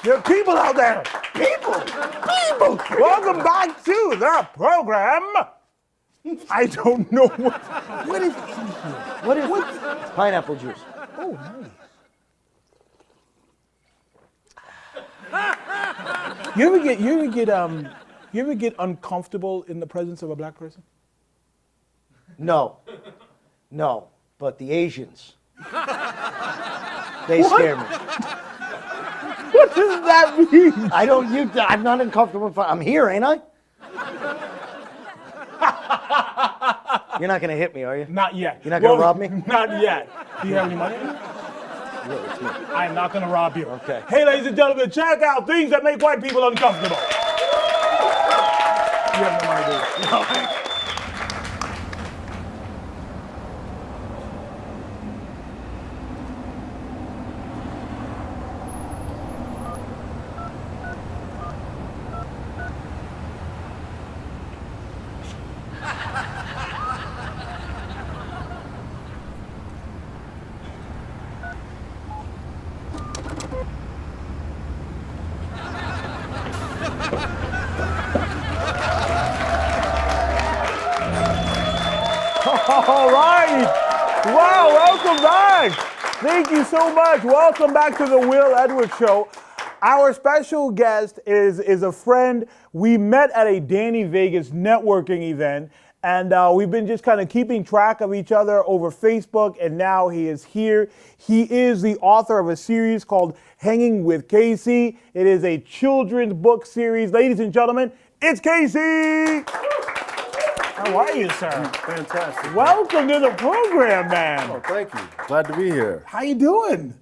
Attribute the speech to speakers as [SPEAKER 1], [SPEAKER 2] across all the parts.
[SPEAKER 1] There are people out there. People. Welcome back to the program. I don't know what is in here.
[SPEAKER 2] What is pineapple juice?
[SPEAKER 1] Oh, nice. You ever get uncomfortable in the presence of a black person?
[SPEAKER 2] No, but the Asians, they scare me.
[SPEAKER 1] What does that mean?
[SPEAKER 2] I'm not uncomfortable. I'm here, ain't I? You're not gonna hit me, are you?
[SPEAKER 1] Not yet.
[SPEAKER 2] You're not gonna rob me?
[SPEAKER 1] Not yet. Do you have any money?
[SPEAKER 2] Yeah, it's me.
[SPEAKER 1] I am not gonna rob you.
[SPEAKER 2] Okay.
[SPEAKER 1] Hey, ladies and gentlemen, check out things that make white people uncomfortable. You have no money, dude. No. All right. Wow, welcome back. Thank you so much. Welcome back to the Will Edwards Show. Our special guest is a friend we met at a Danny Vegas networking event, and we've been just kind of keeping track of each other over Facebook, and now he is here. He is the author of a series called Hangin With Kasey. It is a children's book series. Ladies and gentlemen, it's Kasey. How are you, sir?
[SPEAKER 3] Fantastic.
[SPEAKER 1] Welcome to the program, man.
[SPEAKER 3] Oh, thank you. Glad to be here.
[SPEAKER 1] How you doing?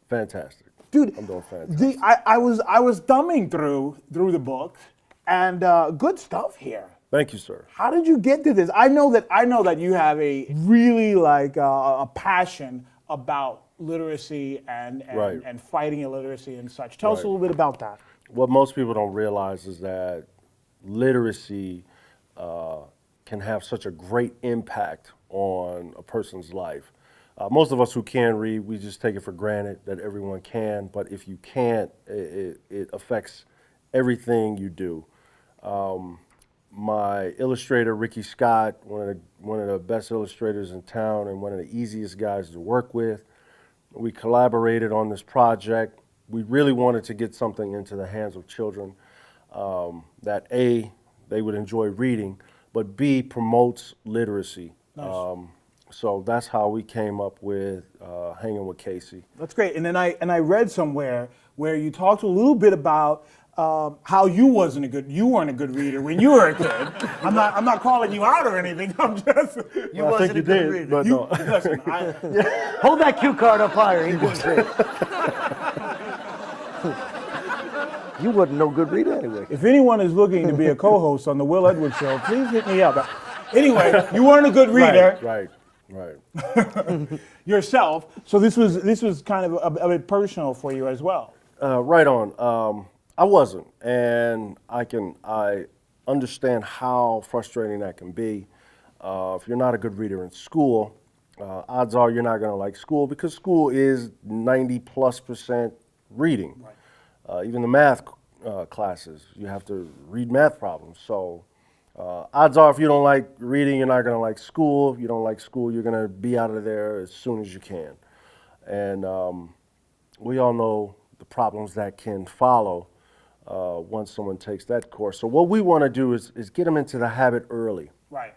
[SPEAKER 3] Fantastic.
[SPEAKER 1] Dude,
[SPEAKER 3] I'm doing fantastic.
[SPEAKER 1] I was thumbing through the book, and good stuff here.
[SPEAKER 3] Thank you, sir.
[SPEAKER 1] How did you get to this? I know that you have a really like a passion about literacy and fighting illiteracy and such. Tell us a little bit about that.
[SPEAKER 3] What most people don't realize is that literacy can have such a great impact on a person's life. Most of us who can read, we just take it for granted that everyone can, but if you can't, it affects everything you do. My illustrator, Ricky Scott, one of the best illustrators in town and one of the easiest guys to work with, we collaborated on this project. We really wanted to get something into the hands of children that A, they would enjoy reading, but B, promotes literacy.
[SPEAKER 1] Nice.
[SPEAKER 3] So that's how we came up with Hangin With Kasey.
[SPEAKER 1] That's great. And then I read somewhere where you talked a little bit about how you weren't a good reader when you were a kid. I'm not calling you out or anything. I'm just
[SPEAKER 3] I think you did, but no.
[SPEAKER 1] Listen,
[SPEAKER 2] Hold that cue card up higher. He didn't say it. You wasn't no good reader anyway.
[SPEAKER 1] if anyone is looking to be a co-host on the Will Edwards Show, please hit me up. Anyway, you weren't a good reader.
[SPEAKER 3] Right.
[SPEAKER 1] Yourself. So this was kind of a bit personal for you as well.
[SPEAKER 3] Right on. I wasn't, and I understand how frustrating that can be. If you're not a good reader in school, odds are you're not going to like school because school is 90+% reading. Right. Even the math classes, you have to read math problems. So odds are if you don't like reading, you're not going to like school. If you don't like school, you're going to be out of there as soon as you can. And we all know the problems that can follow once someone takes that course. So what we want to do is get them into the habit early.
[SPEAKER 1] Right.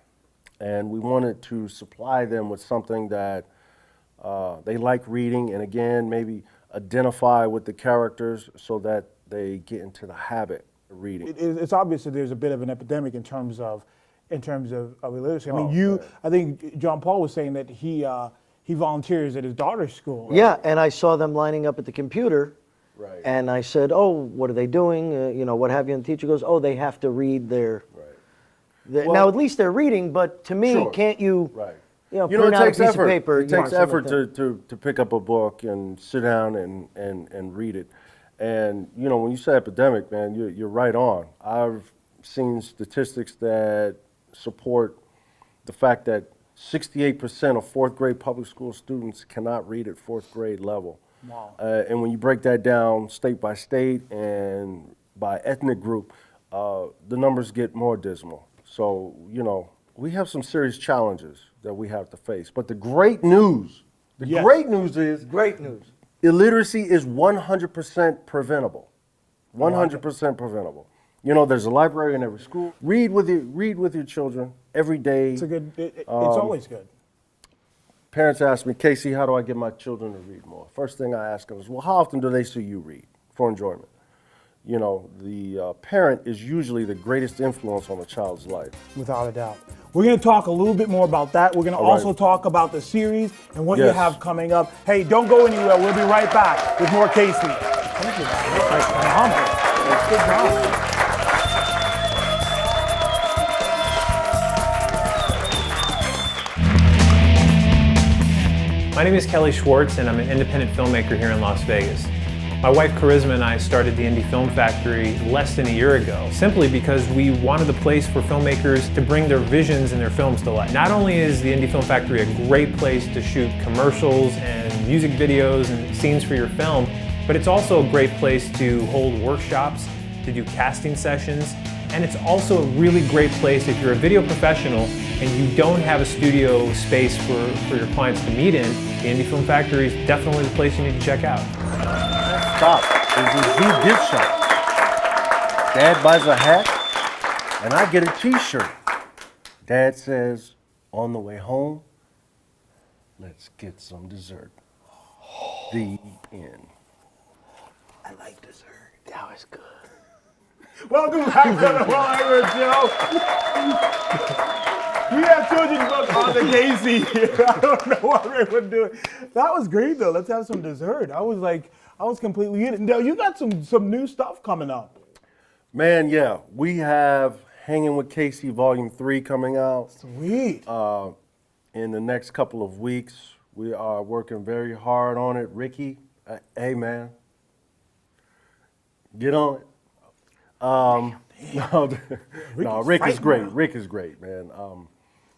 [SPEAKER 3] And we wanted to supply them with something that they like reading, and again, maybe identify with the characters so that they get into the habit of reading.
[SPEAKER 1] It's obvious that there's a bit of an epidemic in terms of illiteracy. I mean, I think John Paul was saying that he volunteers at his daughter's school. Right?
[SPEAKER 2] Yeah, and I saw them lining up at the computer.
[SPEAKER 3] Right.
[SPEAKER 2] And I said, "Oh, what are they doing? What have you?" And the teacher goes, "Oh, they have to read their."
[SPEAKER 3] Right.
[SPEAKER 2] Now, at least they're reading, but to me,
[SPEAKER 3] Sure.
[SPEAKER 2] Can't you?
[SPEAKER 3] Right.
[SPEAKER 2] Print out a piece of paper.
[SPEAKER 3] It takes effort to pick up a book and sit down and read it. And when you say epidemic, man, you're right on. I've seen statistics that support the fact that 68% of fourth grade public school students cannot read at fourth grade level.
[SPEAKER 1] Wow.
[SPEAKER 3] And when you break that down state by state and by ethnic group, the numbers get more dismal. So, you know, we have some serious challenges that we have to face. But the great news,
[SPEAKER 1] Yes.
[SPEAKER 3] great news is
[SPEAKER 2] Great news.
[SPEAKER 3] illiteracy is 100% preventable. 100% preventable. You know, there's a library in every school. Read with your children every day.
[SPEAKER 1] It's a good. It's always good.
[SPEAKER 3] Parents ask me, Kasey, how do I get my children to read more? First thing I ask them is, well, how often do they see you read for enjoyment? You know, the parent is usually the greatest influence on a child's life.
[SPEAKER 1] Without a doubt. We're going to talk a little bit more about that. We're going to
[SPEAKER 3] All right.
[SPEAKER 1] also talk about the series and what you
[SPEAKER 3] Yes.
[SPEAKER 1] have coming up. Hey, don't go anywhere. We'll be right back with more Kasey. Thank you. That's kind of humble. That's good job.
[SPEAKER 4] My name is Kelly Schwartz, and I'm an independent filmmaker here in Las Vegas. My wife Charisma and I started the Indie Film Factory less than a year ago, simply because we wanted a place for filmmakers to bring their visions and their films to life. Not only is the Indie Film Factory a great place to shoot commercials and music videos and scenes for your film, but it's also a great place to hold workshops, to do casting sessions, and it's also a really great place if you're a video professional and you don't have a studio space for your clients to meet in. The Indie Film Factory is definitely the place you need to check out.
[SPEAKER 3] Stop. There's a zoo gift shop. Dad buys a hat, and I get a t-shirt. Dad says, on the way home, let's get some dessert. The end.
[SPEAKER 2] I like dessert. That was good.
[SPEAKER 1] Welcome back to the Will Edwards Show. We have children's books on the Kasey here. I don't know what we were doing. That was great though. Let's have some dessert. I was completely in it. Now you got some new stuff coming up.
[SPEAKER 3] Man, yeah, we have Hangin' With Kasey Volume 3 coming out.
[SPEAKER 1] Sweet.
[SPEAKER 3] In the next couple of weeks. We are working very hard on it. Ricky, hey man, get on it. No, Rick is great.
[SPEAKER 1] now.
[SPEAKER 3] Rick is great, man.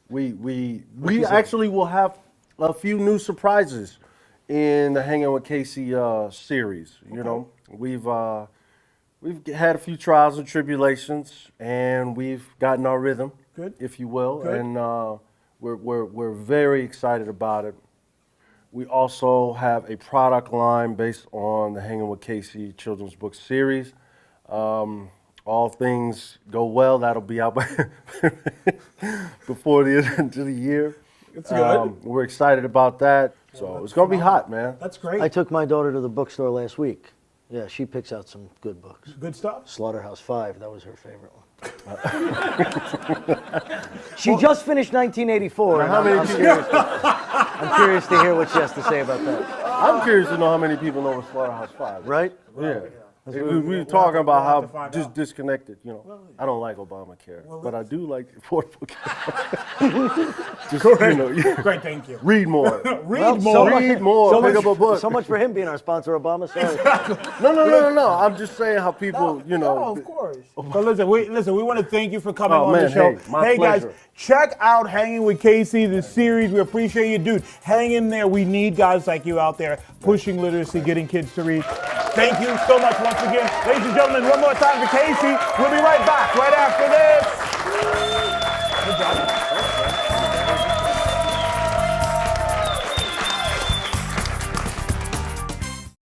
[SPEAKER 3] We actually will have a few new surprises in the Hangin' With Kasey series. You know, we've had a few trials and tribulations, and we've gotten our rhythm,
[SPEAKER 1] Good.
[SPEAKER 3] if you will,
[SPEAKER 1] Good.
[SPEAKER 3] and we're very excited about it. We also have a product line based on the Hangin' With Kasey children's book series. All things go well, that'll be out before the end of the year.
[SPEAKER 1] It's good.
[SPEAKER 3] We're excited about that. So it's going to be hot, man.
[SPEAKER 1] That's great.
[SPEAKER 2] I took my daughter to the bookstore last week. Yeah, she picks out some good books.
[SPEAKER 1] Good stuff.
[SPEAKER 2] Slaughterhouse 5, that was her favorite one. She just finished 1984. And I'm curious to hear what she has to say about that.
[SPEAKER 3] I'm curious to know how many people know what Slaughterhouse 5 is.
[SPEAKER 2] Right?
[SPEAKER 3] Yeah. We were talking about
[SPEAKER 1] we'll have to
[SPEAKER 3] how
[SPEAKER 1] find
[SPEAKER 3] just
[SPEAKER 1] out.
[SPEAKER 3] disconnected, you know. I don't like Obamacare, but I do like the Affordable Care. Just, you know,
[SPEAKER 1] Great, thank you.
[SPEAKER 3] read more.
[SPEAKER 1] Read more.
[SPEAKER 3] Read more.
[SPEAKER 2] So
[SPEAKER 3] Pick
[SPEAKER 2] much,
[SPEAKER 3] up a book.
[SPEAKER 2] so much for him being our sponsor, Obama. Sorry.
[SPEAKER 3] No. I'm just saying how people, you know.
[SPEAKER 1] No, of course. But listen, we want to thank you for coming
[SPEAKER 3] Oh,
[SPEAKER 1] on
[SPEAKER 3] man,
[SPEAKER 1] the show.
[SPEAKER 3] hey, my
[SPEAKER 1] guys,
[SPEAKER 3] pleasure.
[SPEAKER 1] check out Hangin' With Kasey, the series. We appreciate you, dude. Hang in there. We need guys like you out there pushing literacy, getting kids to read. Thank you so much once again. Ladies and gentlemen, one more time to Kasey. We'll be right back right after this. Good job.